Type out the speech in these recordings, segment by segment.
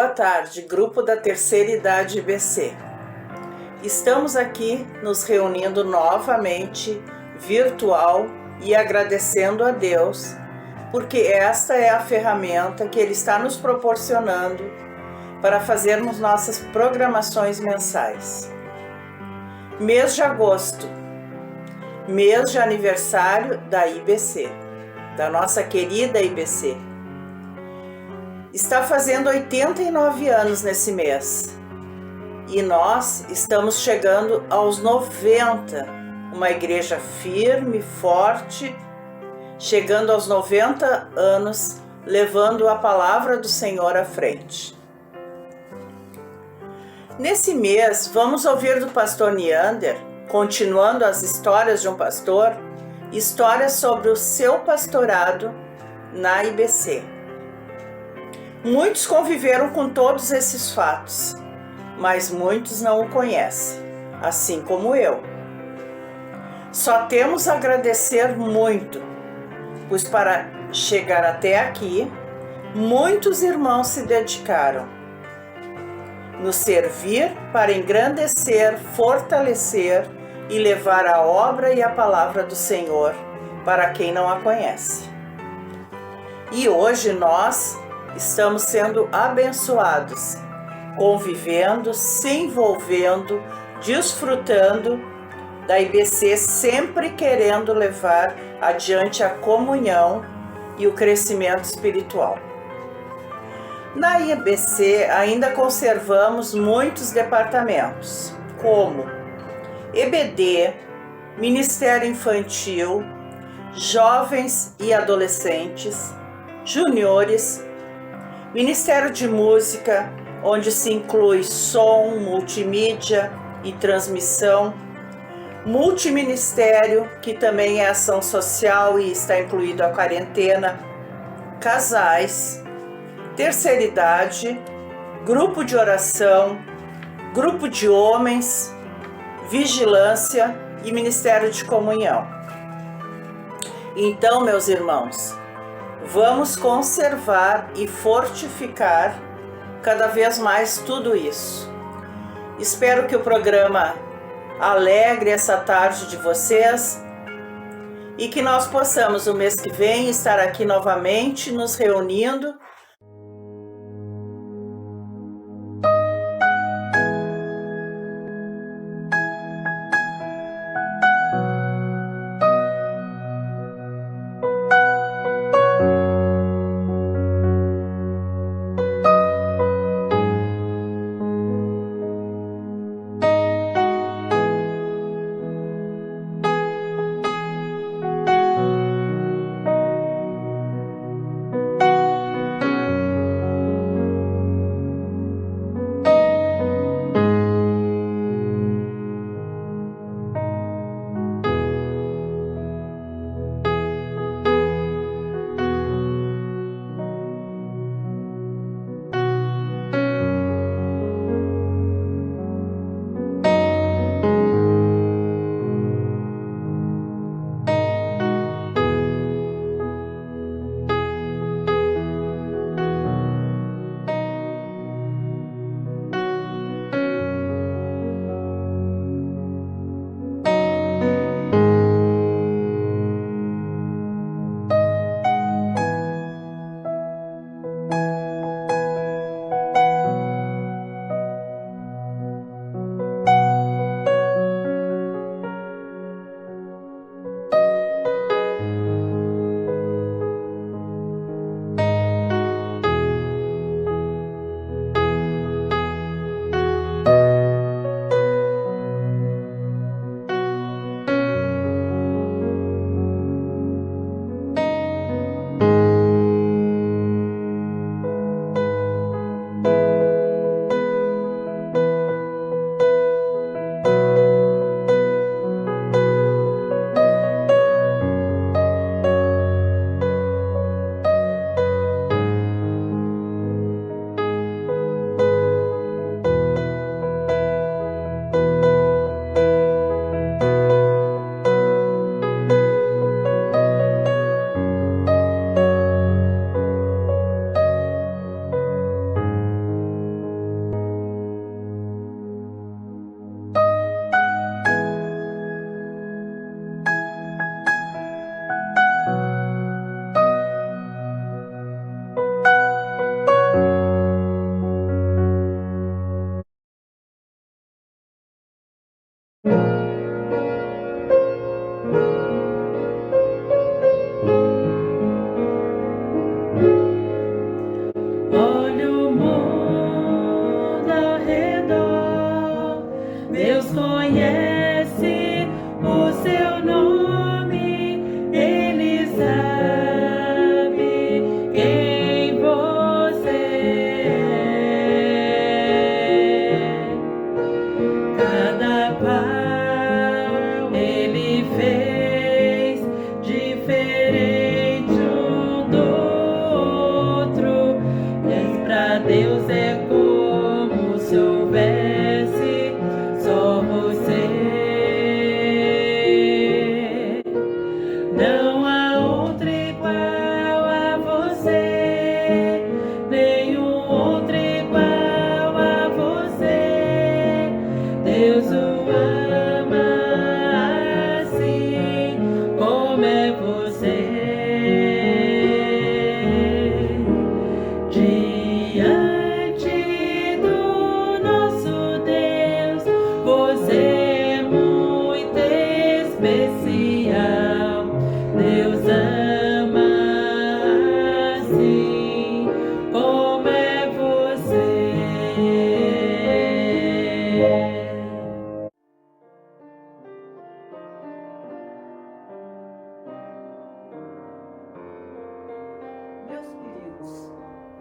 Boa tarde, grupo da terceira idade IBC. Estamos aqui nos reunindo novamente, virtual, e agradecendo a Deus, porque esta é a ferramenta que Ele está nos proporcionando para fazermos nossas programações mensais. Mês de agosto, mês de aniversário da IBC, da nossa querida IBC. Está fazendo 89 anos nesse mês e nós estamos chegando aos 90, uma igreja firme, forte, chegando aos 90 anos, levando a palavra do Senhor à frente. Nesse mês, vamos ouvir do pastor Neander, continuando as histórias de um pastor, histórias sobre o seu pastorado na IBC. Muitos conviveram com todos esses fatos, mas muitos não o conhecem, assim como eu. Só temos a agradecer muito, pois para chegar até aqui, muitos irmãos se dedicaram nos servir para engrandecer, fortalecer e levar a obra e a palavra do Senhor para quem não a conhece. E hoje nós estamos sendo abençoados, convivendo, se envolvendo, desfrutando da IBC, sempre querendo levar adiante a comunhão e o crescimento espiritual. Na IBC ainda conservamos muitos departamentos, como EBD, Ministério Infantil, Jovens e Adolescentes, Juniores, Ministério de Música, onde se inclui som, multimídia e transmissão, Multiministério, que também é ação social e está incluído a quarentena, casais, terceira idade, grupo de oração, grupo de homens, vigilância e Ministério de Comunhão. Então, meus irmãos, vamos conservar e fortificar cada vez mais tudo isso. Espero que o programa alegre essa tarde de vocês e que nós possamos, o mês que vem, estar aqui novamente nos reunindo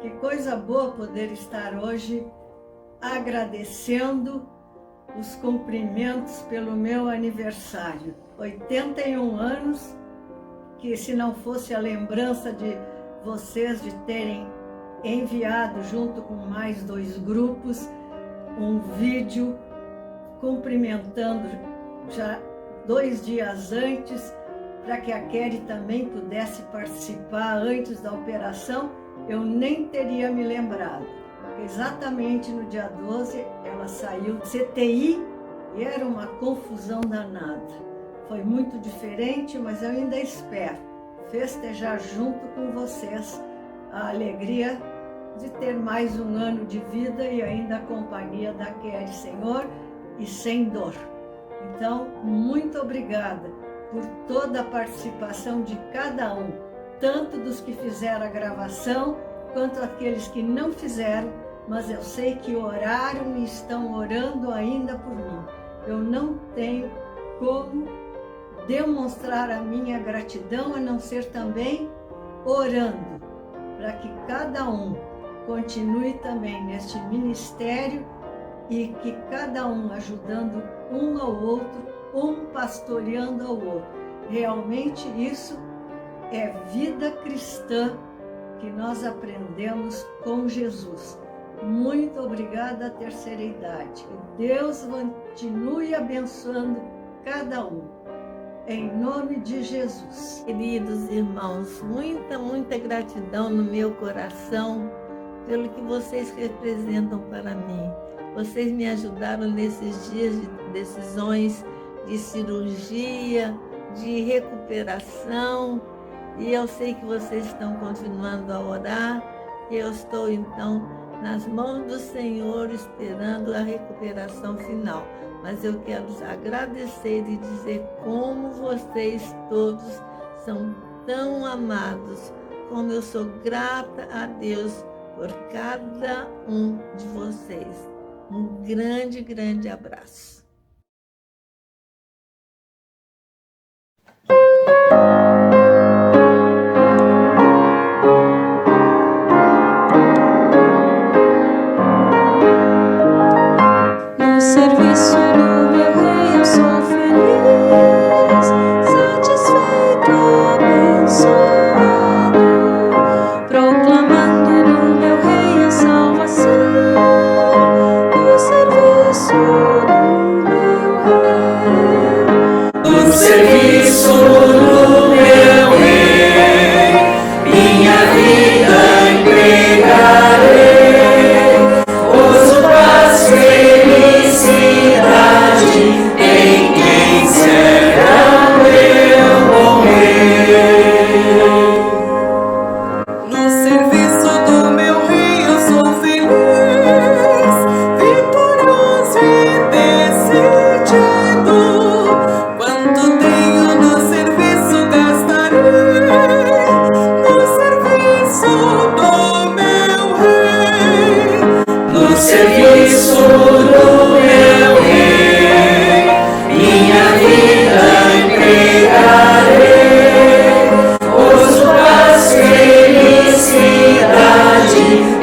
Que coisa boa poder estar hoje agradecendo os cumprimentos pelo meu aniversário. 81 anos, que se não fosse a lembrança de vocês de terem enviado junto com mais 2 grupos um vídeo cumprimentando já 2 dias antes, para que a Kelly também pudesse participar antes da operação, eu nem teria me lembrado. Exatamente no dia 12 ela saiu do CTI e era uma confusão danada. Foi muito diferente, mas eu ainda espero festejar junto com vocês a alegria de ter mais um ano de vida e ainda a companhia da Kelly, Senhor, e sem dor. Então, muito obrigada por toda a participação de cada um, tanto dos que fizeram a gravação, quanto aqueles que não fizeram, mas eu sei que oraram e estão orando ainda por mim. Eu não tenho como demonstrar a minha gratidão, a não ser também orando, para que cada um continue também neste ministério e que cada um ajudando um ao outro, um pastoreando ao outro. Realmente isso é vida cristã que nós aprendemos com Jesus. Muito obrigada à terceira idade. Que Deus continue abençoando cada um. Em nome de Jesus. Queridos irmãos, muita gratidão no meu coração pelo que vocês representam para mim. Vocês me ajudaram nesses dias de decisões, de cirurgia, de recuperação, e eu sei que vocês estão continuando a orar, e eu estou então nas mãos do Senhor esperando a recuperação final. Mas eu quero agradecer e dizer como vocês todos são tão amados, como eu sou grata a Deus por cada um de vocês. Um grande abraço. No serviço do meu rei eu sou feliz, satisfeito, abençoado, proclamando do meu rei a salvação. No serviço do meu rei, no serviço do meu rei, minha vida entregarei. Gozo, paz, felicidade em quem será meu bom rei. No serviço do meu rei eu sou feliz, vitorioso e decidido. Quanto tenho no serviço gastarei, no serviço do meu rei. No serviço do meu rei, minha vida entregarei. Gozo, paz, felicidade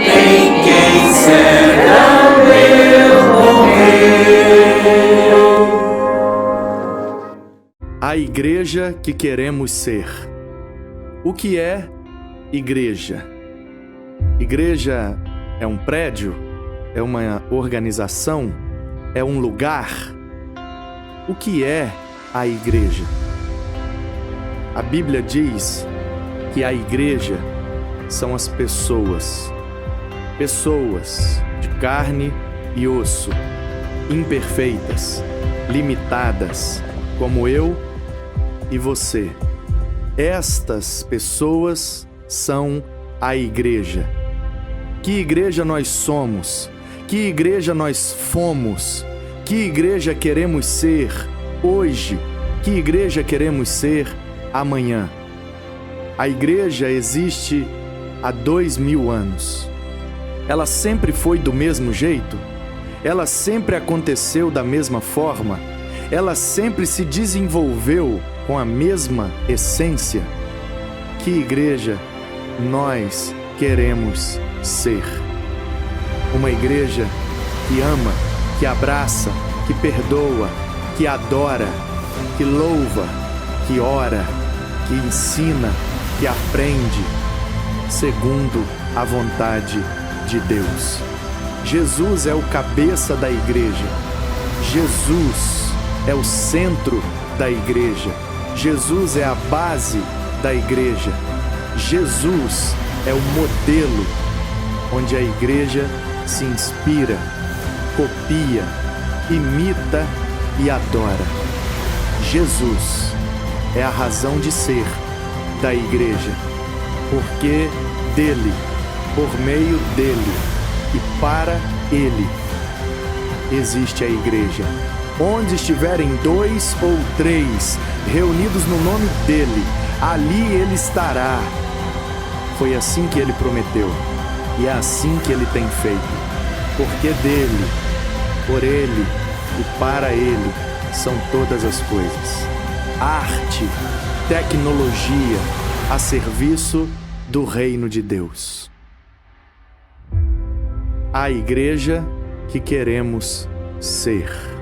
em quem será meu bom rei. A igreja que queremos ser. O que é igreja? Igreja é um prédio? É uma organização? É um lugar? O que é a igreja? A Bíblia diz que a igreja são as pessoas. Pessoas de carne e osso, imperfeitas, limitadas, como eu e você. Estas pessoas são a igreja. Que igreja nós somos? Que igreja nós fomos? Que igreja queremos ser hoje? Que igreja queremos ser amanhã? A igreja existe há 2000 anos. Ela sempre foi do mesmo jeito? Ela sempre aconteceu da mesma forma? Ela sempre se desenvolveu com a mesma essência? Que igreja nós queremos ser. Uma igreja que ama, que abraça, que perdoa, que adora, que louva, que ora, que ensina, que aprende, segundo a vontade de Deus. Jesus é o cabeça da igreja. Jesus é o centro da igreja. Jesus é a base da igreja. Jesus é o modelo onde a igreja se inspira, copia, imita e adora. Jesus é a razão de ser da igreja, porque dele, por meio dele e para ele existe a igreja. Onde estiverem 2 ou 3 reunidos no nome dele, ali ele estará. Foi assim que ele prometeu, e é assim que ele tem feito, porque dele, por ele e para ele são todas as coisas. Arte, tecnologia a serviço do reino de Deus. A igreja que queremos ser.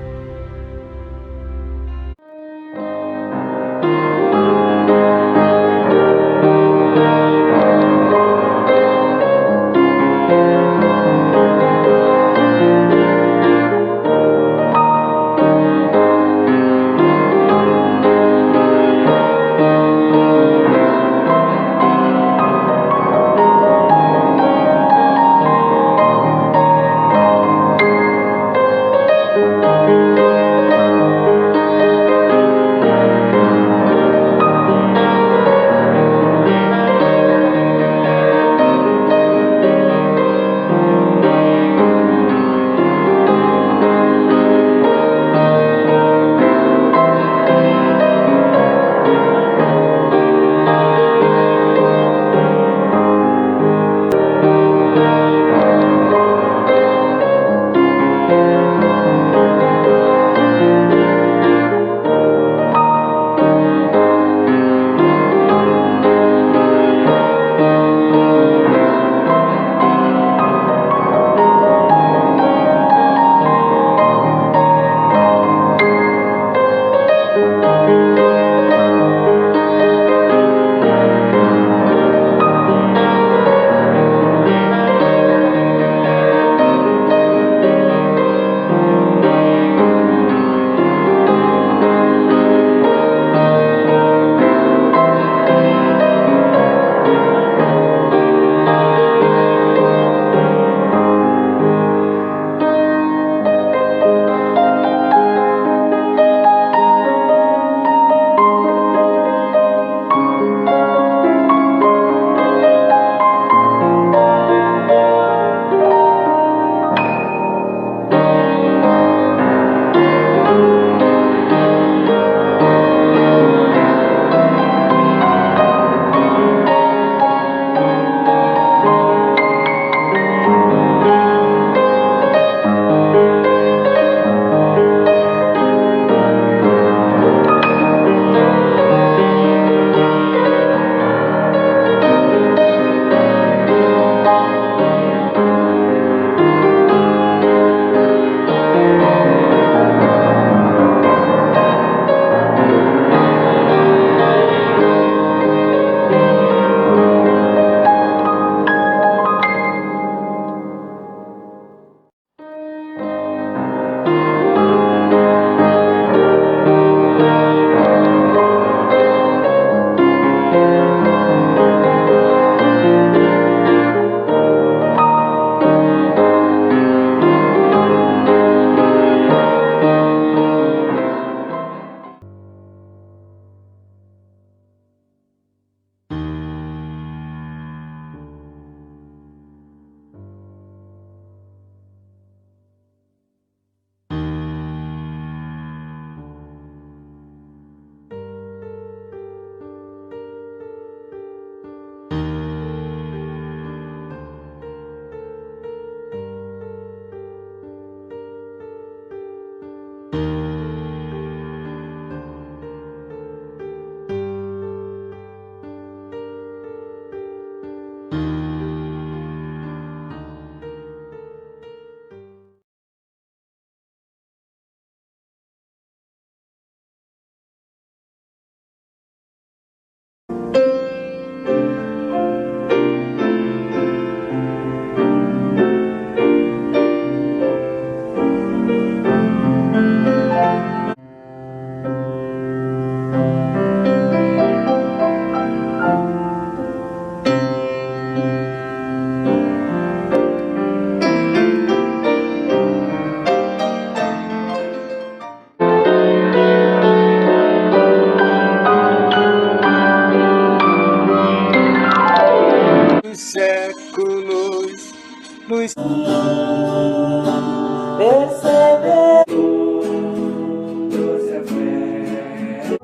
perceber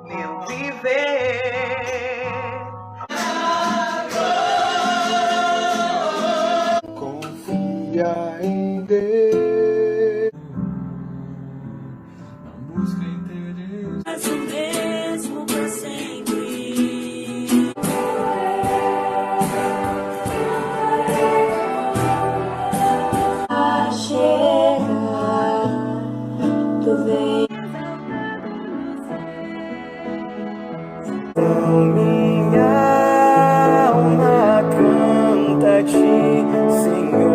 Meu viver. Confia em Deus. busca interesse. És o mesmo pra sempre. A chegar, tu vem. Minha alma canta-te, Senhor.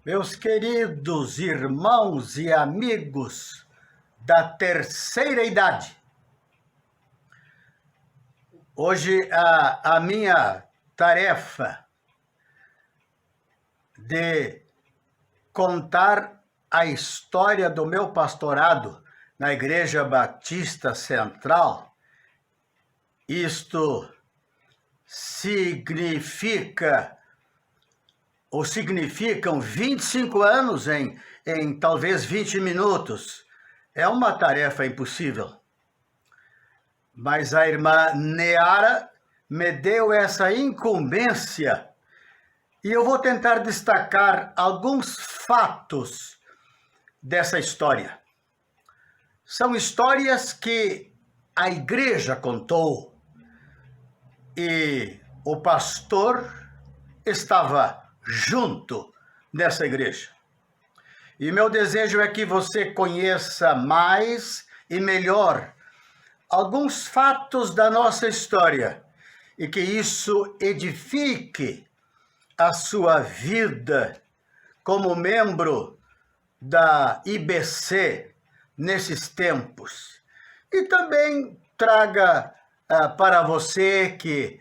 Meus queridos irmãos e amigos da terceira idade, hoje a minha tarefa de contar a história do meu pastorado na Igreja Batista Central, isto significam 25 anos em talvez 20 minutos. É uma tarefa impossível. Mas a irmã Neara me deu essa incumbência e eu vou tentar destacar alguns fatos dessa história. São histórias que a igreja contou e o pastor estava junto nessa igreja. E meu desejo é que você conheça mais e melhor alguns fatos da nossa história e que isso edifique a sua vida como membro da IBC nesses tempos. E também traga para você que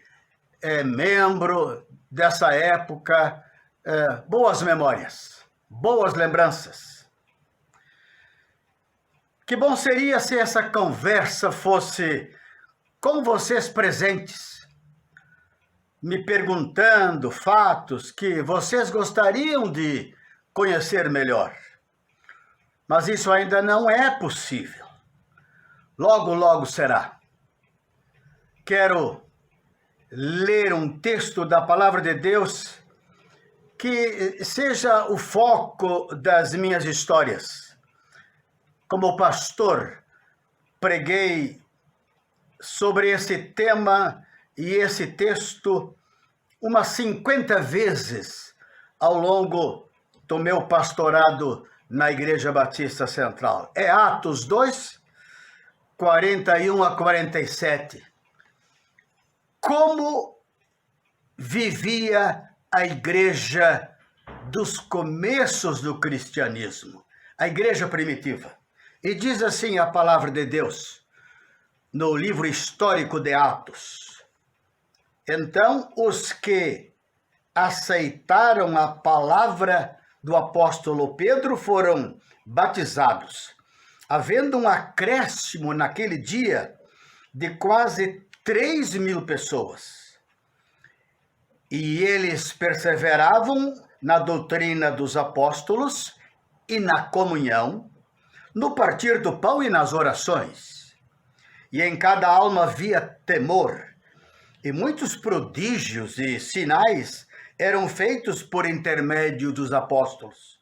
é membro dessa época boas memórias, boas lembranças. Que bom seria se essa conversa fosse com vocês presentes, me perguntando fatos que vocês gostariam de conhecer melhor. Mas isso ainda não é possível. Logo, logo será. Quero ler um texto da Palavra de Deus que seja o foco das minhas histórias. Como pastor preguei sobre esse tema e esse texto umas 50 vezes ao longo do meu pastorado na Igreja Batista Central. É Atos 2, 41 a 47. Como vivia a igreja dos começos do cristianismo, a igreja primitiva. E diz assim a palavra de Deus, no livro histórico de Atos. Então, os que aceitaram a palavra do apóstolo Pedro foram batizados, havendo um acréscimo naquele dia de quase 3.000 pessoas. E eles perseveravam na doutrina dos apóstolos e na comunhão, no partir do pão e nas orações. E em cada alma havia temor, e muitos prodígios e sinais eram feitos por intermédio dos apóstolos.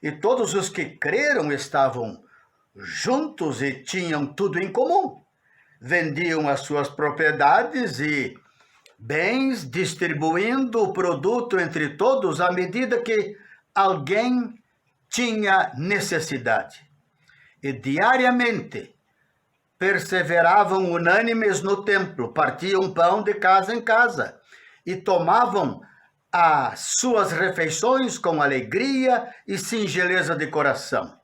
E todos os que creram estavam juntos e tinham tudo em comum. Vendiam as suas propriedades e bens, distribuindo o produto entre todos à medida que alguém tinha necessidade. E diariamente perseveravam unânimes no templo, partiam pão de casa em casa e tomavam as suas refeições com alegria e singeleza de coração,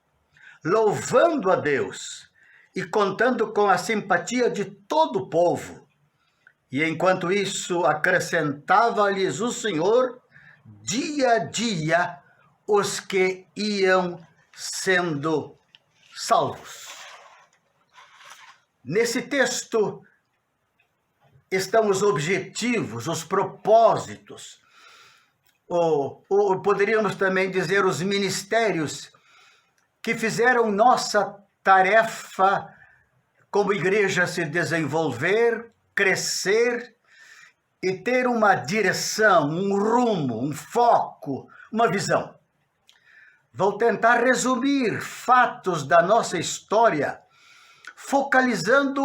louvando a Deus e contando com a simpatia de todo o povo. E enquanto isso, acrescentava-lhes o Senhor, dia a dia, os que iam sendo salvos. Nesse texto estão os objetivos, os propósitos, ou poderíamos também dizer os ministérios que fizeram nossa tarefa como igreja se desenvolver, crescer e ter uma direção, um rumo, um foco, uma visão. Vou tentar resumir fatos da nossa história, focalizando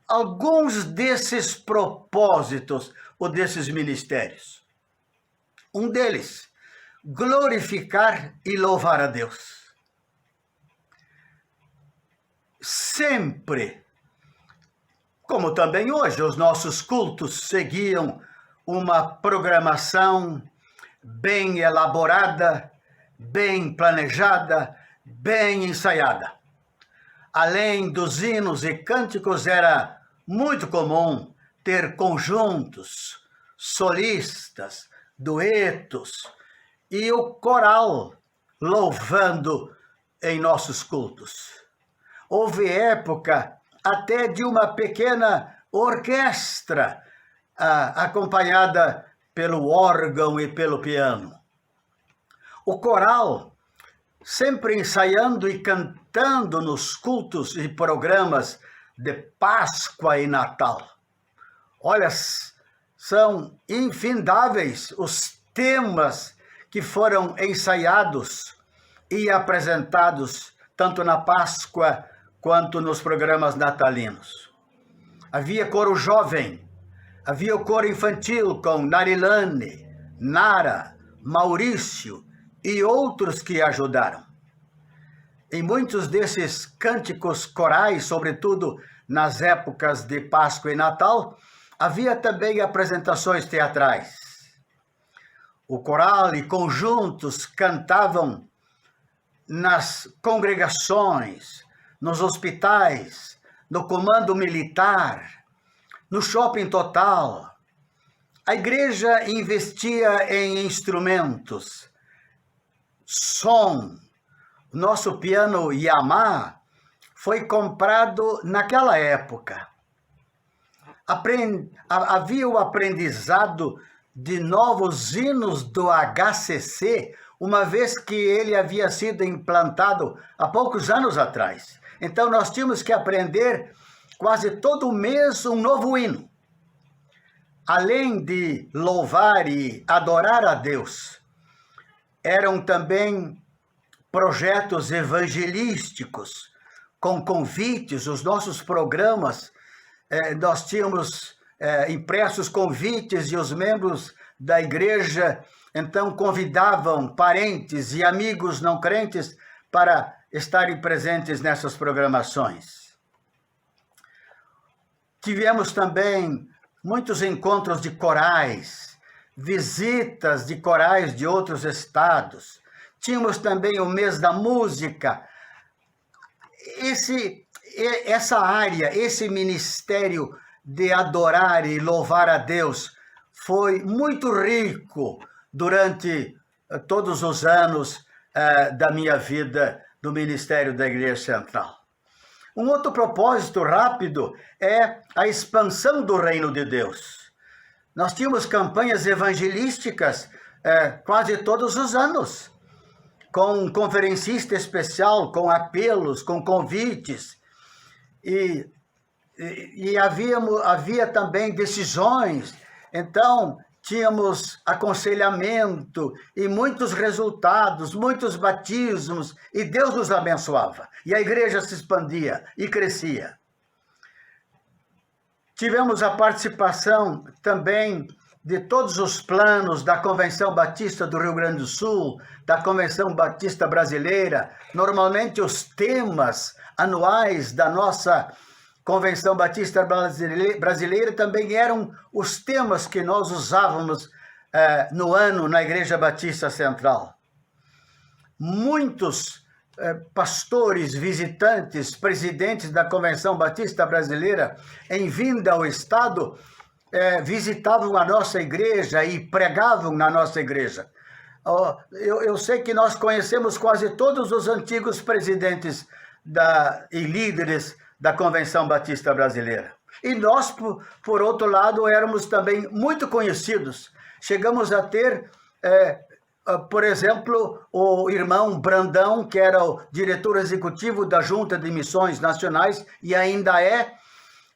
alguns desses propósitos ou desses ministérios. Um deles, glorificar e louvar a Deus. Sempre, como também hoje, os nossos cultos seguiam uma programação bem elaborada, bem planejada, bem ensaiada. Além dos hinos e cânticos, era muito comum ter conjuntos, solistas, duetos e o coral louvando em nossos cultos. Houve época até de uma pequena orquestra acompanhada pelo órgão e pelo piano. O coral sempre ensaiando e cantando nos cultos e programas de Páscoa e Natal. Olha, são infindáveis os temas que foram ensaiados e apresentados tanto na Páscoa quanto nos programas natalinos. Havia coro jovem, havia o coro infantil com Narilane, Nara, Maurício e outros que ajudaram. Em muitos desses cânticos corais, sobretudo nas épocas de Páscoa e Natal, havia também apresentações teatrais. O coral e conjuntos cantavam nas congregações, nos hospitais, no comando militar, no shopping total. A igreja investia em instrumentos, som. Nosso piano Yamaha foi comprado naquela época. Havia o aprendizado de novos hinos do HCC, uma vez que ele havia sido implantado há poucos anos atrás. Então nós tínhamos que aprender quase todo mês um novo hino. Além de louvar e adorar a Deus, eram também projetos evangelísticos, com convites, os nossos programas, nós tínhamos impressos convites e os membros da igreja então convidavam parentes e amigos não crentes para estarem presentes nessas programações. Tivemos também muitos encontros de corais, visitas de corais de outros estados. Tínhamos também o mês da música. Essa área, esse ministério de adorar e louvar a Deus foi muito rico durante todos os anos da minha vida no ministério da Igreja Central. Um outro propósito rápido é a expansão do reino de Deus. Nós tínhamos campanhas evangelísticas quase todos os anos, com um conferencista especial, com apelos, com convites. E havia também decisões. Então, tínhamos aconselhamento e muitos resultados, muitos batismos, e Deus nos abençoava. E a igreja se expandia e crescia. Tivemos a participação também de todos os planos da Convenção Batista do Rio Grande do Sul, da Convenção Batista Brasileira. Normalmente os temas anuais da nossa Convenção Batista Brasileira também eram os temas que nós usávamos no ano na Igreja Batista Central. Muitos pastores, visitantes, presidentes da Convenção Batista Brasileira, em vinda ao Estado, visitavam a nossa igreja e pregavam na nossa igreja. Eu sei que nós conhecemos quase todos os antigos presidentes e líderes da Convenção Batista Brasileira. E nós, por outro lado, éramos também muito conhecidos. Chegamos a ter, por exemplo, o irmão Brandão, que era o diretor executivo da Junta de Missões Nacionais e ainda é,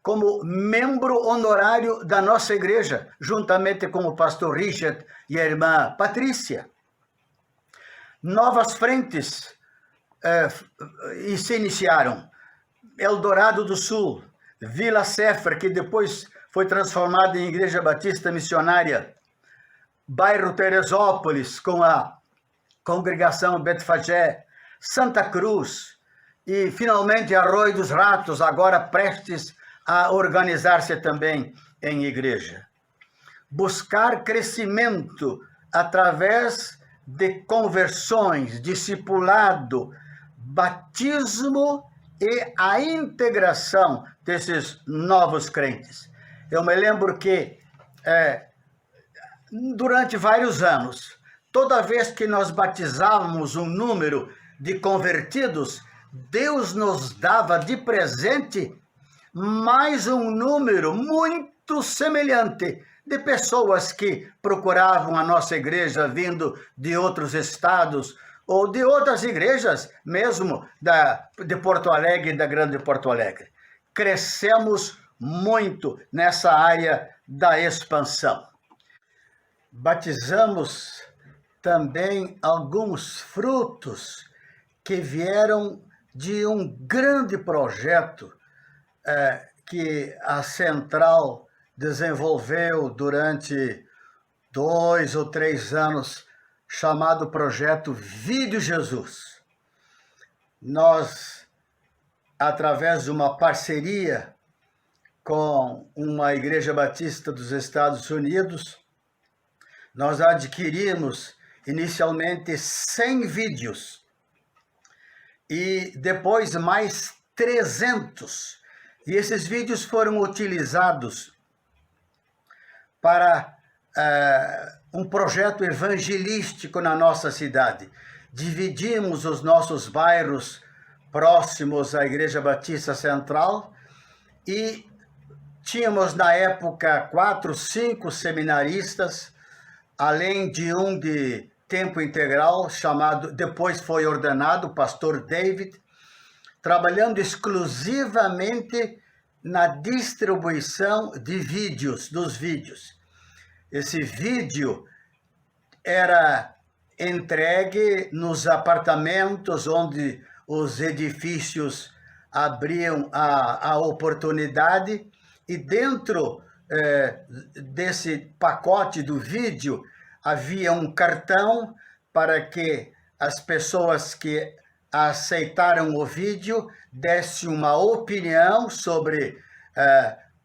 como membro honorário da nossa igreja, juntamente com o pastor Richard e a irmã Patrícia. Novas frentes se iniciaram. Eldorado do Sul, Vila Sefer, que depois foi transformada em Igreja Batista Missionária, bairro Teresópolis, com a congregação Betfagé, Santa Cruz e, finalmente, Arroio dos Ratos, agora prestes a organizar-se também em igreja. Buscar crescimento através de conversões, discipulado, batismo e a integração desses novos crentes. Eu me lembro que, durante vários anos, toda vez que nós batizávamos um número de convertidos, Deus nos dava de presente mais um número muito semelhante de pessoas que procuravam a nossa igreja vindo de outros estados ou de outras igrejas, mesmo de Porto Alegre e da Grande Porto Alegre. Crescemos muito nessa área da expansão. Batizamos também alguns frutos que vieram de um grande projeto que a Central desenvolveu durante 2 ou 3 anos, chamado Projeto Vídeo Jesus. Nós, através de uma parceria com uma igreja batista dos Estados Unidos, nós adquirimos inicialmente 100 vídeos e depois mais 300. E esses vídeos foram utilizados para um projeto evangelístico na nossa cidade. Dividimos os nossos bairros próximos à Igreja Batista Central e tínhamos na época 4, 5 seminaristas, além de um de tempo integral, chamado, depois foi ordenado, o pastor David, trabalhando exclusivamente na distribuição de vídeos, dos vídeos. Esse vídeo era entregue nos apartamentos onde os edifícios abriam a oportunidade e dentro desse pacote do vídeo havia um cartão para que as pessoas que aceitaram o vídeo dessem uma opinião sobre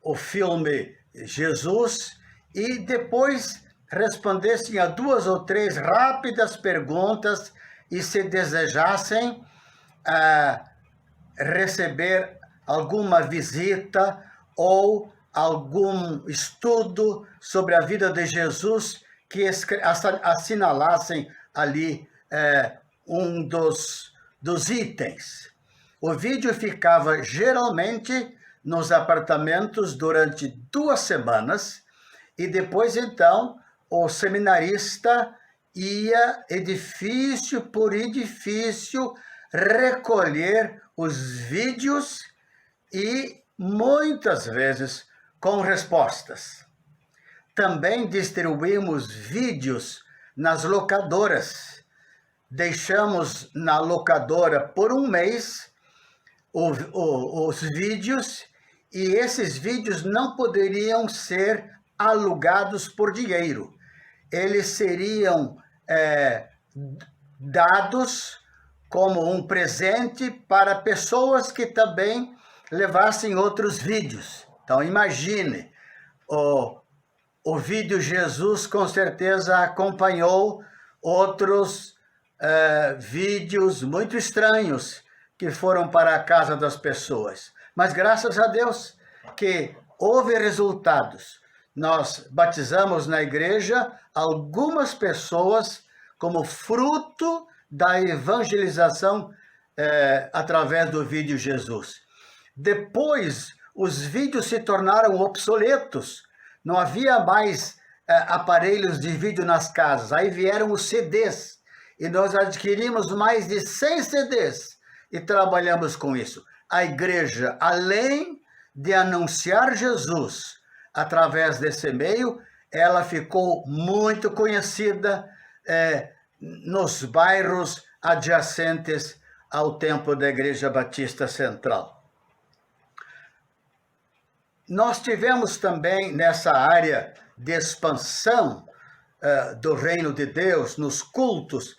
o filme Jesus e depois respondessem a 2 ou 3 rápidas perguntas e se desejassem receber alguma visita ou algum estudo sobre a vida de Jesus que assinalassem ali um dos itens. O vídeo ficava geralmente nos apartamentos durante 2 semanas e depois então o seminarista ia edifício por edifício recolher os vídeos e muitas vezes com respostas. Também distribuímos vídeos nas locadoras. Deixamos na locadora por um mês os vídeos e esses vídeos não poderiam ser alugados por dinheiro. Eles seriam dados como um presente para pessoas que também levassem outros vídeos. Então, imagine, o vídeo Jesus com certeza acompanhou outros vídeos muito estranhos que foram para a casa das pessoas. Mas graças a Deus que houve resultados. Nós batizamos na igreja algumas pessoas como fruto da evangelização através do vídeo Jesus. Depois, os vídeos se tornaram obsoletos. Não havia mais aparelhos de vídeo nas casas. Aí vieram os CDs. E nós adquirimos mais de 100 CDs e trabalhamos com isso. A igreja, além de anunciar Jesus através desse meio, ela ficou muito conhecida nos bairros adjacentes ao templo da Igreja Batista Central. Nós tivemos também nessa área de expansão do reino de Deus, nos cultos,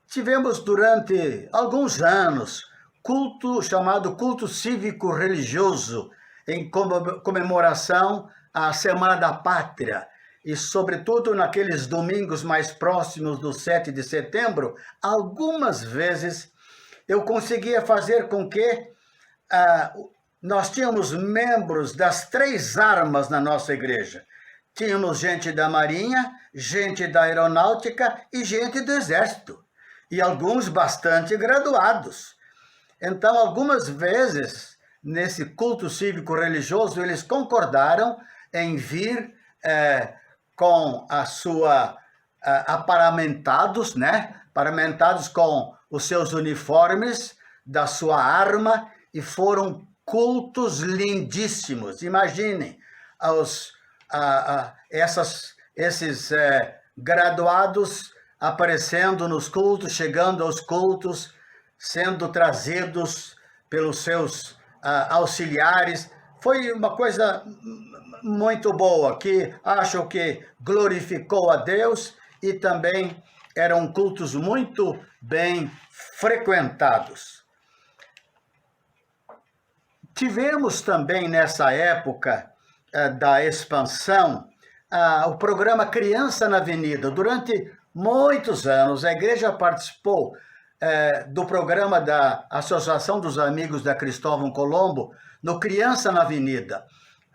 tivemos durante alguns anos culto chamado culto cívico-religioso, em comemoração à Semana da Pátria. E, sobretudo, naqueles domingos mais próximos do 7 de setembro, algumas vezes eu conseguia fazer com que nós tínhamos membros das 3 armas na nossa igreja. Tínhamos gente da Marinha, gente da Aeronáutica e gente do Exército. E alguns bastante graduados. Então, algumas vezes, nesse culto cívico-religioso, eles concordaram em vir com a sua aparamentados, né? Aparamentados com os seus uniformes, da sua arma, e foram cultos lindíssimos. Imaginem esses graduados aparecendo nos cultos, chegando aos cultos, sendo trazidos pelos seus auxiliares. Foi uma coisa muito boa, que acho que glorificou a Deus e também eram cultos muito bem frequentados. Tivemos também nessa época da expansão o programa Criança na Avenida. Durante muitos anos a igreja participou do programa da Associação dos Amigos da Cristóvão Colombo no Criança na Avenida.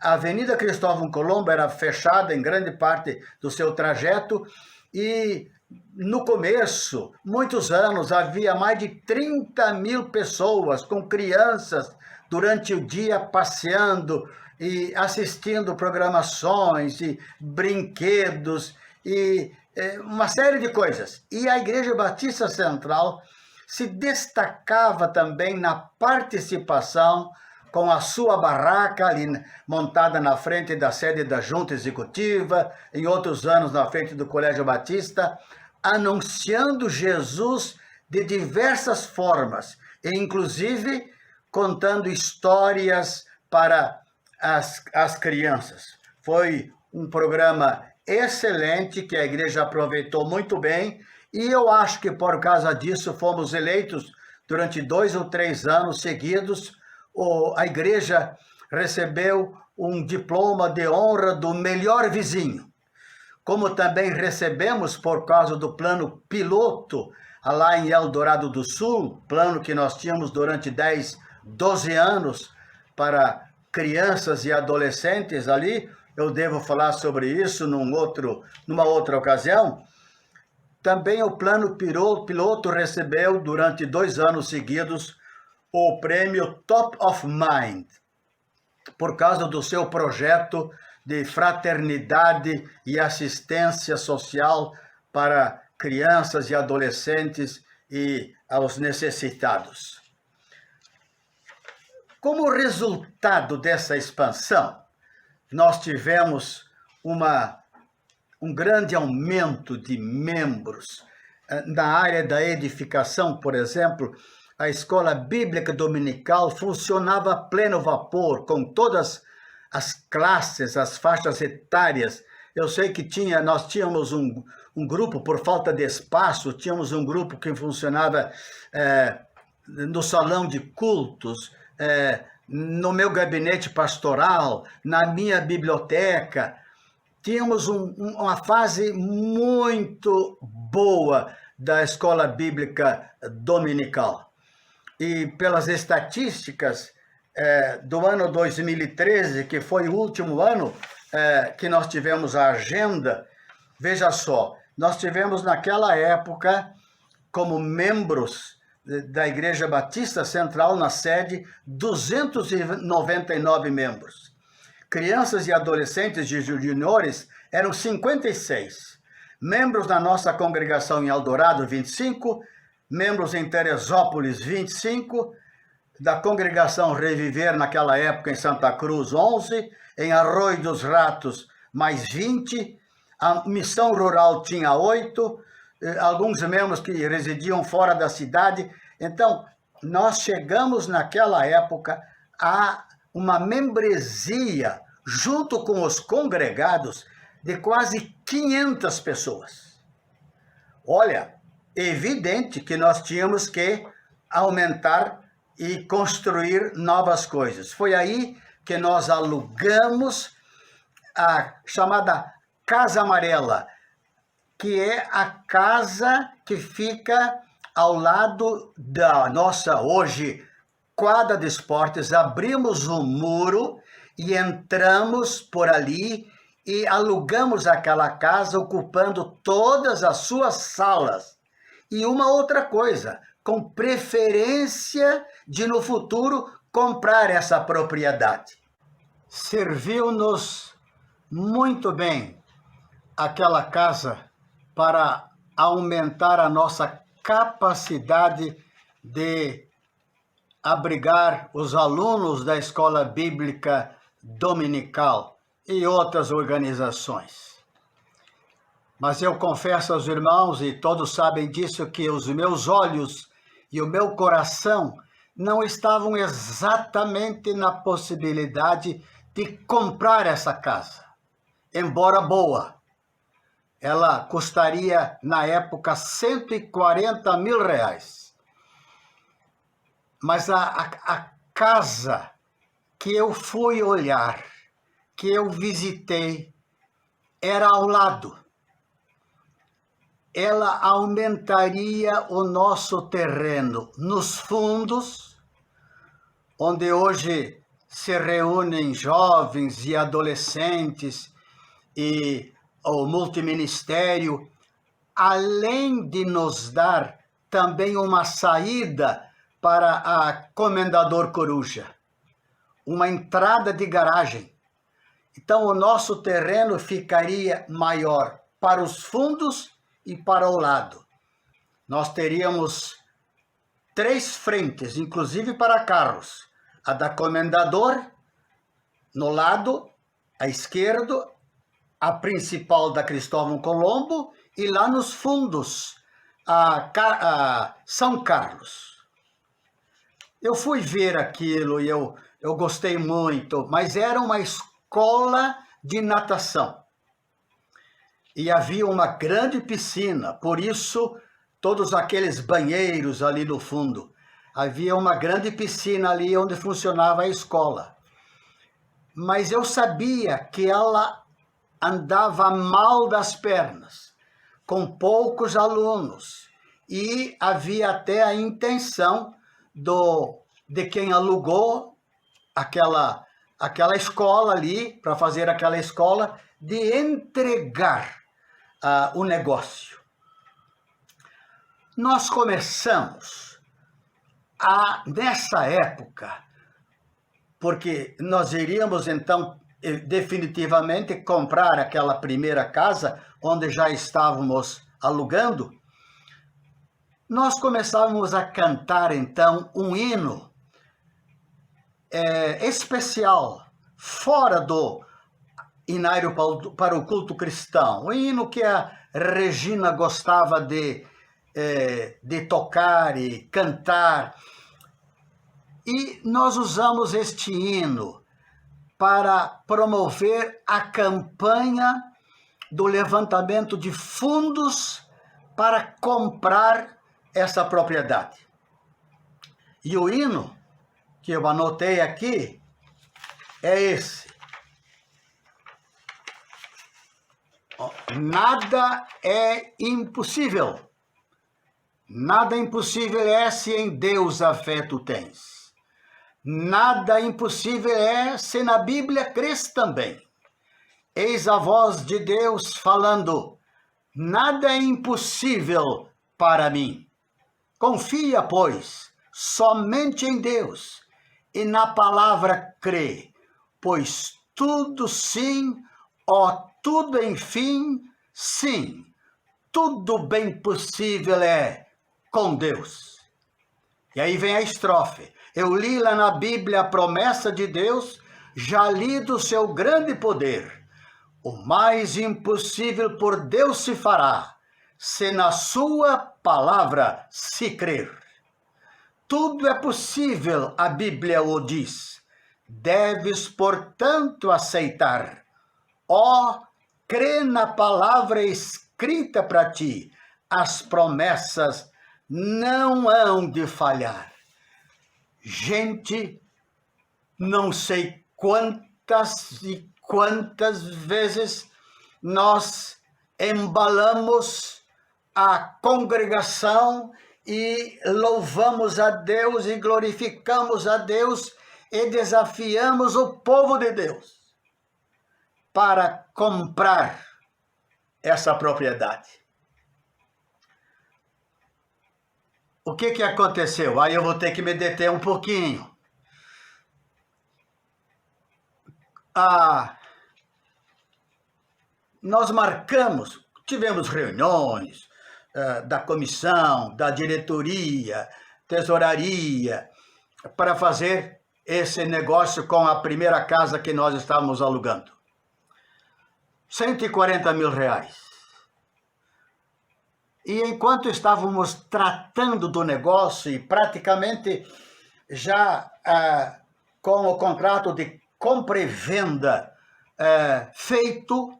A Avenida Cristóvão Colombo era fechada em grande parte do seu trajeto e no começo, muitos anos, havia mais de 30.000 pessoas com crianças durante o dia passeando e assistindo programações e brinquedos e uma série de coisas. E a Igreja Batista Central se destacava também na participação com a sua barraca ali montada na frente da sede da Junta Executiva, em outros anos na frente do Colégio Batista, anunciando Jesus de diversas formas, e inclusive contando histórias para as crianças. Foi um programa excelente que a igreja aproveitou muito bem, e eu acho que por causa disso fomos eleitos durante 2 ou 3 anos seguidos. A igreja recebeu um diploma de honra do melhor vizinho, como também recebemos por causa do plano piloto lá em Eldorado do Sul, plano que nós tínhamos durante 10, 12 anos para crianças e adolescentes ali. Eu devo falar sobre isso numa outra ocasião. Também o plano piloto recebeu durante 2 anos seguidos o prêmio Top of Mind, por causa do seu projeto de fraternidade e assistência social para crianças e adolescentes e aos necessitados. Como resultado dessa expansão, nós tivemos um grande aumento de membros. Na área da edificação, por exemplo, a escola bíblica dominical funcionava a pleno vapor, com todas as classes, as faixas etárias. Eu sei que nós tínhamos um grupo, por falta de espaço, tínhamos um grupo que funcionava no salão de cultos, no meu gabinete pastoral, na minha biblioteca. Tínhamos uma fase muito boa da escola bíblica dominical. E pelas estatísticas do ano 2013, que foi o último ano que nós tivemos a agenda, veja só, nós tivemos naquela época, como membros da Igreja Batista Central na sede, 299 membros. Crianças e adolescentes e juniores eram 56. Membros da nossa congregação em Eldorado, 25. Membros em Teresópolis, 25. Da congregação Reviver, naquela época, em Santa Cruz, 11. Em Arroio dos Ratos, mais 20. A Missão Rural tinha 8. Alguns membros que residiam fora da cidade. Então, nós chegamos naquela época a uma membresia, junto com os congregados, de quase 500 pessoas. Olha, evidente que nós tínhamos que aumentar e construir novas coisas. Foi aí que nós alugamos a chamada Casa Amarela, que é a casa que fica ao lado da nossa, hoje, quadra de esportes. Abrimos o muro e entramos por ali e alugamos aquela casa, ocupando todas as suas salas. E uma outra coisa, com preferência de, no futuro, comprar essa propriedade. Serviu-nos muito bem aquela casa para aumentar a nossa capacidade de abrigar os alunos da Escola Bíblica Dominical e outras organizações. Mas eu confesso aos irmãos, e todos sabem disso, que os meus olhos e o meu coração não estavam exatamente na possibilidade de comprar essa casa. Embora boa, ela custaria, na época, 140 mil reais. Mas a casa que eu fui olhar, que eu visitei, era ao lado. Ela aumentaria o nosso terreno nos fundos, onde hoje se reúnem jovens e adolescentes e o multiministério, além de nos dar também uma saída para a Comendador Coruja, uma entrada de garagem. Então, o nosso terreno ficaria maior para os fundos e para o lado. Nós teríamos 3 frentes, inclusive para carros. A da Comendador, no lado, à esquerda, a principal da Cristóvão Colombo, e lá nos fundos, a São Carlos. Eu fui ver aquilo e eu gostei muito, mas era uma escola de natação. E havia uma grande piscina, por isso todos aqueles banheiros ali no fundo. Havia uma grande piscina ali onde funcionava a escola. Mas eu sabia que ela andava mal das pernas, com poucos alunos. E havia até a intenção de quem alugou aquela escola ali, para fazer aquela escola, de entregar o negócio. Nós começamos nessa época, porque nós iríamos então definitivamente comprar aquela primeira casa onde já estávamos alugando. Nós começávamos a cantar então um hino especial, fora do hinário para o culto cristão, um hino que a Regina gostava de tocar e cantar. E nós usamos este hino para promover a campanha do levantamento de fundos para comprar essa propriedade. E o hino que eu anotei aqui é esse. Nada é impossível. Nada impossível é se em Deus a fé tu tens. Nada impossível é se na Bíblia crês também. Eis a voz de Deus falando, nada é impossível para mim. Confia, pois, somente em Deus e na palavra crê, pois tudo sim, tudo enfim, sim, tudo bem possível é com Deus. E aí vem a estrofe. Eu li lá na Bíblia a promessa de Deus, já li do seu grande poder. O mais impossível por Deus se fará, se na sua palavra se crer. Tudo é possível, a Bíblia o diz. Deves, portanto, aceitar. Crê na palavra escrita para ti. As promessas não hão de falhar. Gente, não sei quantas e quantas vezes nós embalamos a congregação e louvamos a Deus e glorificamos a Deus e desafiamos o povo de Deus para comprar essa propriedade. O que aconteceu? Aí eu vou ter que me deter um pouquinho. Nós tivemos reuniões da comissão, da diretoria, tesouraria, para fazer esse negócio com a primeira casa que nós estávamos alugando. 140 mil reais. E enquanto estávamos tratando do negócio e praticamente já com o contrato de compra e venda feito,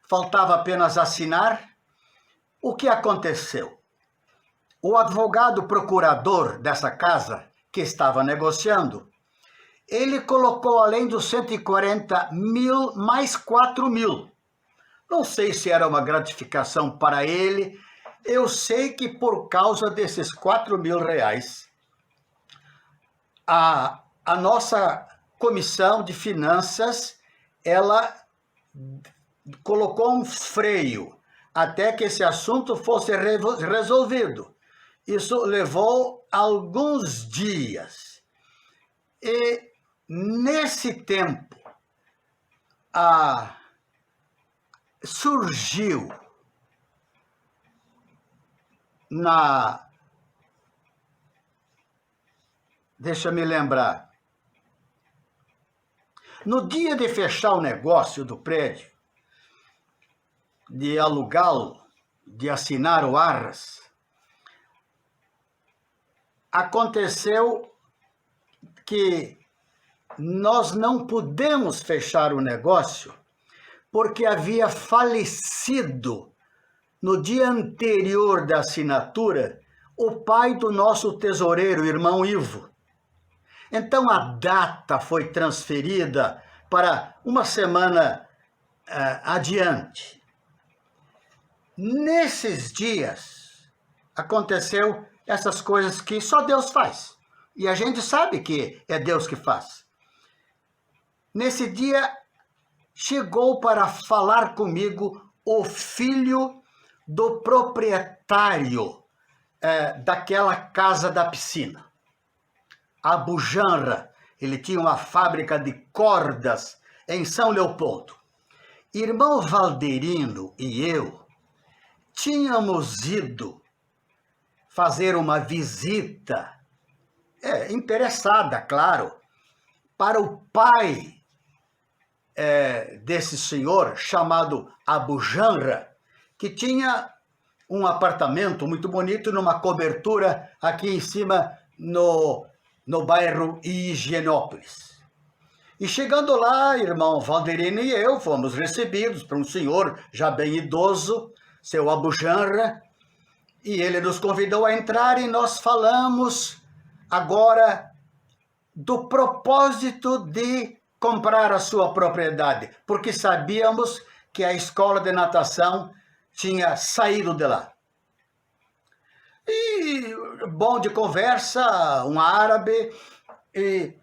faltava apenas assinar, o que aconteceu? O advogado procurador dessa casa, que estava negociando, ele colocou além dos 140 mil, mais 4 mil. Não sei se era uma gratificação para ele. Eu sei que por causa desses 4 mil reais, a nossa comissão de finanças, ela colocou um freio até que esse assunto fosse resolvido. Isso levou alguns dias. E nesse tempo, surgiu deixa me lembrar, no dia de fechar o negócio do prédio, de alugá-lo, de assinar o arras, aconteceu que nós não pudemos fechar o negócio porque havia falecido no dia anterior da assinatura o pai do nosso tesoureiro, o irmão Ivo. Então a data foi transferida para uma semana adiante. Nesses dias aconteceu essas coisas que só Deus faz. E a gente sabe que é Deus que faz. Nesse dia chegou para falar comigo o filho do proprietário daquela casa da piscina. Abu Janra, ele tinha uma fábrica de cordas em São Leopoldo. Irmão Valderino e eu tínhamos ido fazer uma visita, interessada, claro, para o pai desse senhor chamado Abu Janra, que tinha um apartamento muito bonito numa cobertura aqui em cima no bairro Higienópolis. E chegando lá, irmão Valderino e eu fomos recebidos por um senhor já bem idoso, seu Abu Janra, e ele nos convidou a entrar e nós falamos agora do propósito de comprar a sua propriedade, porque sabíamos que a escola de natação tinha saído de lá. E bom de conversa, um árabe, e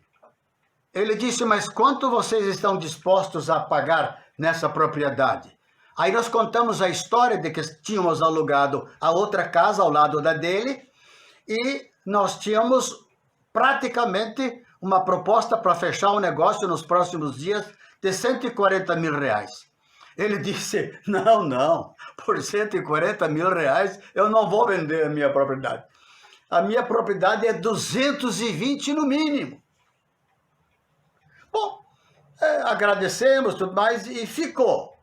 ele disse, mas quanto vocês estão dispostos a pagar nessa propriedade? Aí nós contamos a história de que tínhamos alugado a outra casa ao lado da dele e nós tínhamos praticamente uma proposta para fechar o negócio nos próximos dias de 140 mil reais. Ele disse, não, por 140 mil reais eu não vou vender a minha propriedade. A minha propriedade é 220 no mínimo. Bom, agradecemos tudo mais e ficou.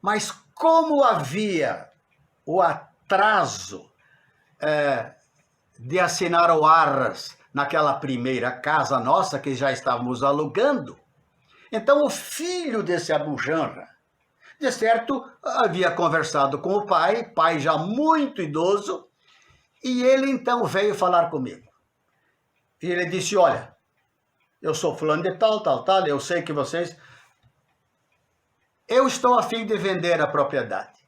Mas como havia o atraso de assinar o arras naquela primeira casa nossa que já estávamos alugando, então o filho desse Abu Janra, de certo, havia conversado com o pai já muito idoso, e ele então veio falar comigo. E ele disse, olha, eu sou fulano de tal, eu sei que vocês... Eu estou a fim de vender a propriedade.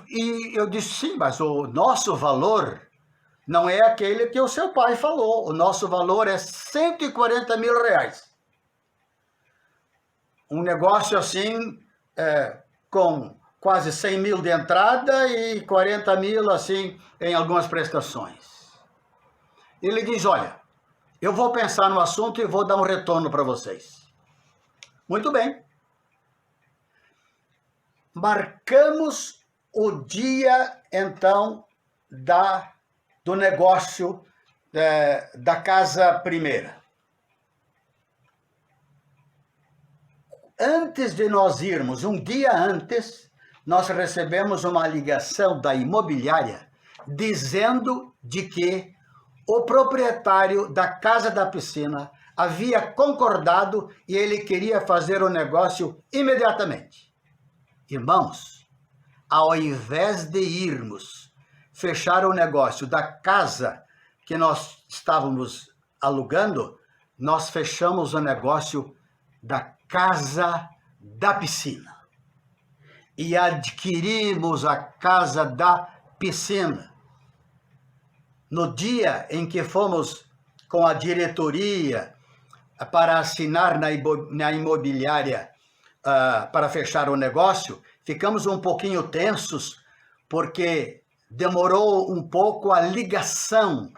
E eu disse, sim, mas o nosso valor não é aquele que o seu pai falou. O nosso valor é 140 mil reais. Um negócio assim, com quase 100 mil de entrada e 40 mil assim em algumas prestações. Ele diz, olha, eu vou pensar no assunto e vou dar um retorno para vocês. Muito bem. Marcamos o dia, então, do negócio da casa primeira. Antes de nós irmos, um dia antes, nós recebemos uma ligação da imobiliária dizendo de que o proprietário da casa da piscina havia concordado e ele queria fazer o negócio imediatamente. Irmãos, ao invés de irmos fechar o negócio da casa que nós estávamos alugando, nós fechamos o negócio da casa da piscina. E adquirimos a casa da piscina. No dia em que fomos com a diretoria para assinar na imobiliária para fechar o negócio, ficamos um pouquinho tensos, porque demorou um pouco a ligação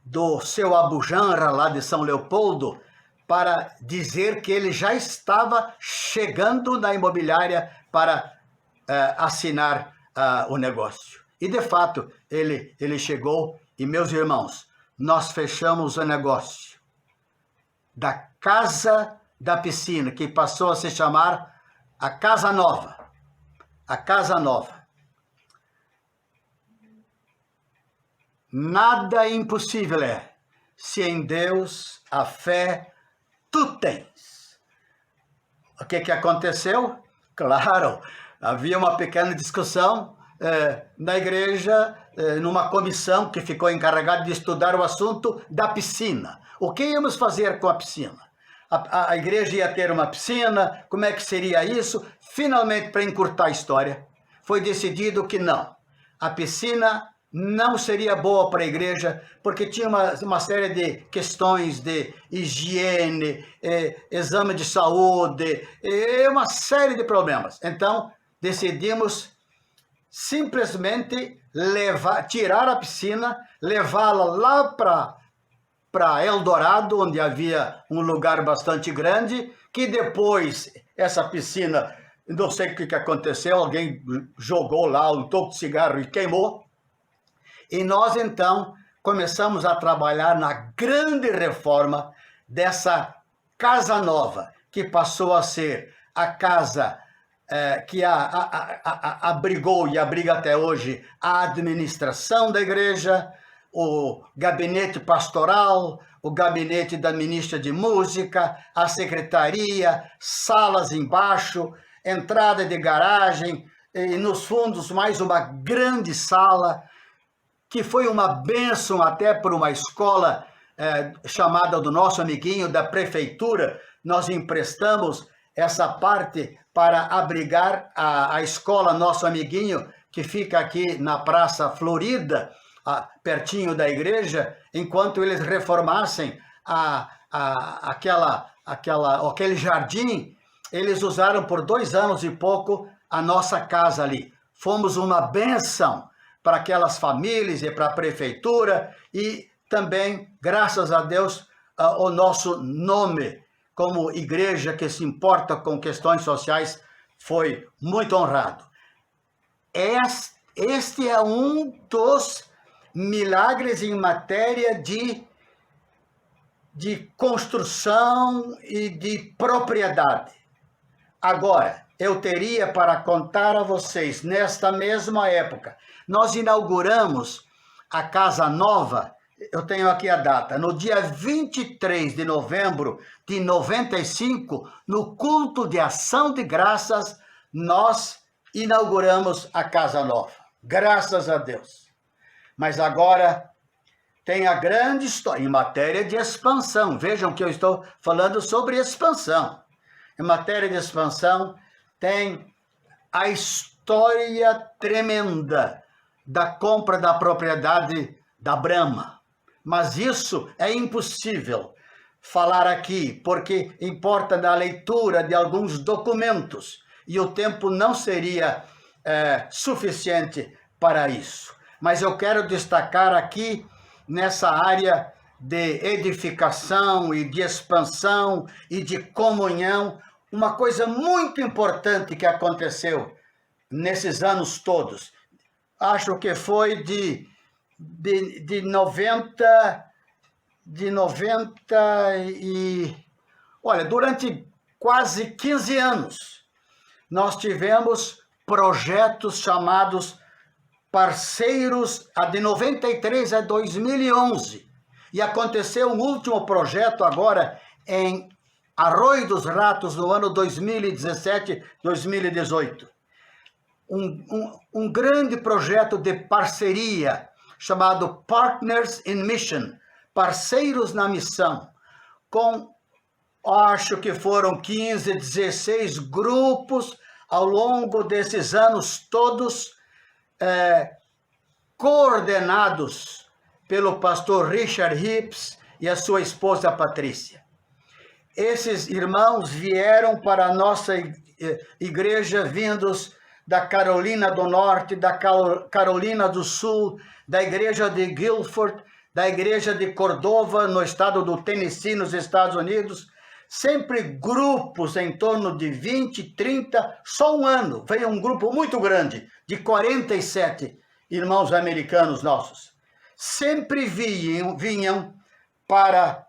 do seu Abu Janra, lá de São Leopoldo, para dizer que ele já estava chegando na imobiliária para assinar o negócio. E, de fato, ele chegou. E, meus irmãos, nós fechamos o negócio da casa da piscina, que passou a se chamar a Casa Nova. A Casa Nova. nada impossível é, se em Deus a fé tu tens. O que aconteceu? Claro, havia uma pequena discussão na igreja, numa comissão que ficou encarregada de estudar o assunto da piscina. O que íamos fazer com a piscina? A igreja ia ter uma piscina, como é que seria isso? Finalmente, para encurtar a história, foi decidido que não. A piscina não seria boa para a igreja, porque tinha uma série de questões de higiene, exame de saúde, uma série de problemas. Então, decidimos simplesmente tirar a piscina, levá-la lá para Eldorado, onde havia um lugar bastante grande, que depois essa piscina, não sei o que aconteceu, alguém jogou lá um toco de cigarro e queimou. E nós, então, começamos a trabalhar na grande reforma dessa casa nova, que passou a ser a casa que abrigou e abriga até hoje a administração da igreja, o gabinete pastoral, o gabinete da ministra de música, a secretaria, salas embaixo, entrada de garagem, e nos fundos mais uma grande sala, que foi uma bênção até para uma escola chamada do nosso amiguinho da prefeitura. Nós emprestamos essa parte para abrigar a escola Nosso Amiguinho, que fica aqui na Praça Florida, pertinho da igreja, enquanto eles reformassem aquele jardim. Eles usaram por 2 anos e pouco a nossa casa ali. Fomos uma bênção para aquelas famílias e para a prefeitura, e também, graças a Deus, o nosso nome como igreja que se importa com questões sociais foi muito honrado. Este é um dos milagres em matéria de construção e de propriedade. Agora, eu teria para contar a vocês, nesta mesma época, nós inauguramos a Casa Nova, eu tenho aqui a data, no dia 23 de novembro de 95, no culto de ação de graças, nós inauguramos a Casa Nova. Graças a Deus. Mas agora tem a grande história, em matéria de expansão. Vejam que eu estou falando sobre expansão. Em matéria de expansão, tem a história tremenda da compra da propriedade da Brahma. Mas isso é impossível falar aqui, porque importa da leitura de alguns documentos, e o tempo não seria suficiente para isso. Mas eu quero destacar aqui, nessa área de edificação e de expansão e de comunhão, uma coisa muito importante que aconteceu nesses anos todos. Acho que foi de 90 e... Olha, durante quase 15 anos, nós tivemos projetos chamados Parceiros, de 93 a 2011. E aconteceu um último projeto agora em Arroio dos Ratos, no ano 2017, 2018. Um grande projeto de parceria, chamado Partners in Mission, Parceiros na Missão, com, acho que foram 15, 16 grupos ao longo desses anos todos, coordenados pelo pastor Richard Hips e a sua esposa Patrícia. Esses irmãos vieram para a nossa igreja vindos da Carolina do Norte, da Carolina do Sul, da igreja de Guilford, da igreja de Cordova, no estado do Tennessee, nos Estados Unidos. Sempre grupos em torno de 20, 30, só um ano veio um grupo muito grande, de 47 irmãos americanos nossos. Sempre vinham para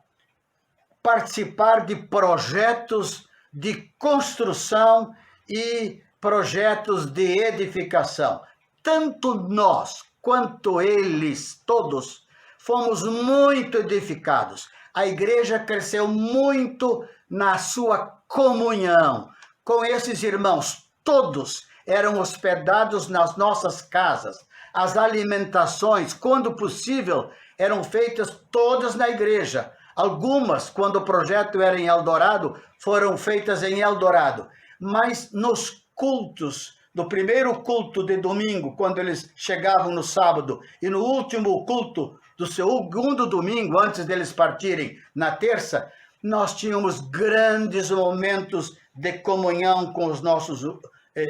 participar de projetos de construção e projetos de edificação. Tanto nós quanto eles todos, fomos muito edificados. A igreja cresceu muito na sua comunhão com esses irmãos. Todos eram hospedados nas nossas casas. As alimentações, quando possível, eram feitas todas na igreja. Algumas, quando o projeto era em Eldorado, foram feitas em Eldorado. Mas nos cultos, no primeiro culto de domingo, quando eles chegavam no sábado, e no último culto do segundo domingo, antes deles partirem na terça, nós tínhamos grandes momentos de comunhão com os nossos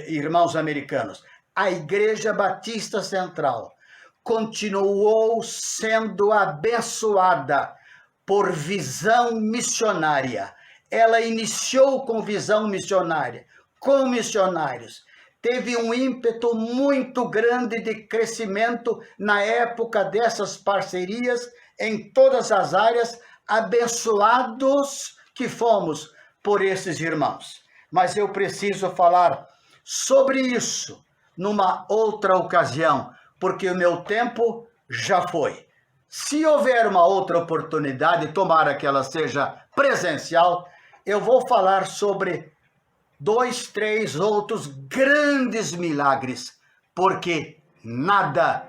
irmãos americanos. A Igreja Batista Central continuou sendo abençoada por visão missionária. Ela iniciou com visão missionária, com missionários. Teve um ímpeto muito grande de crescimento na época dessas parcerias em todas as áreas, abençoados que fomos por esses irmãos. Mas eu preciso falar sobre isso numa outra ocasião, porque o meu tempo já foi. Se houver uma outra oportunidade, tomara que ela seja presencial, eu vou falar sobre 2, 3 outros grandes milagres, porque nada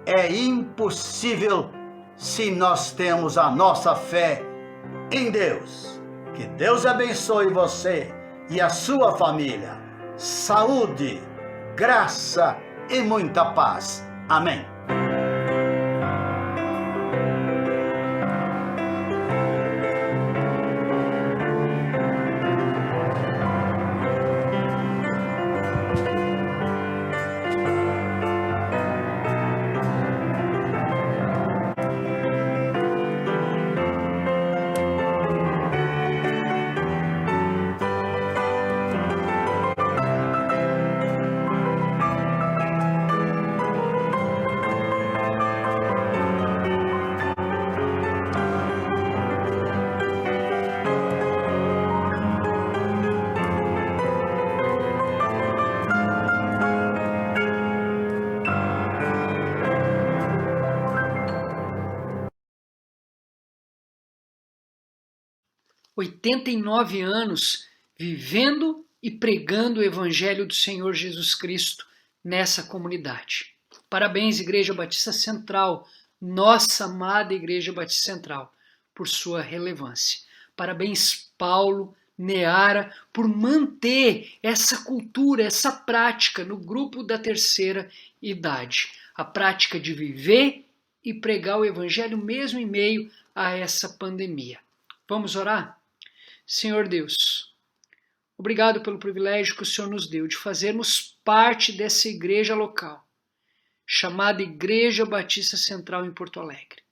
é impossível se nós temos a nossa fé em Deus. Que Deus abençoe você e a sua família. Saúde, graça e muita paz. Amém. ...89 anos vivendo e pregando o Evangelho do Senhor Jesus Cristo nessa comunidade. Parabéns, Igreja Batista Central, nossa amada Igreja Batista Central, por sua relevância. Parabéns, Paulo, Neara, por manter essa cultura, essa prática no grupo da terceira idade. A prática de viver e pregar o Evangelho mesmo em meio a essa pandemia. Vamos orar? Senhor Deus, obrigado pelo privilégio que o Senhor nos deu de fazermos parte dessa igreja local, chamada Igreja Batista Central em Porto Alegre.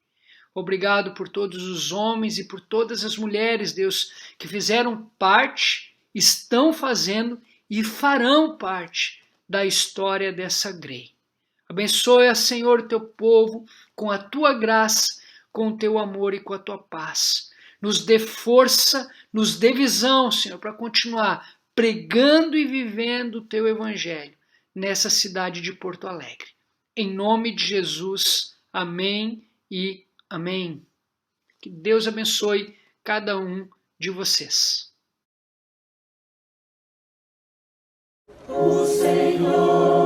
Obrigado por todos os homens e por todas as mulheres, Deus, que fizeram parte, estão fazendo e farão parte da história dessa GREI. Abençoe, Senhor, o teu povo com a tua graça, com o teu amor e com a tua paz. Nos dê força, nos dê visão, Senhor, para continuar pregando e vivendo o teu evangelho nessa cidade de Porto Alegre. Em nome de Jesus, amém e amém. Que Deus abençoe cada um de vocês. O Senhor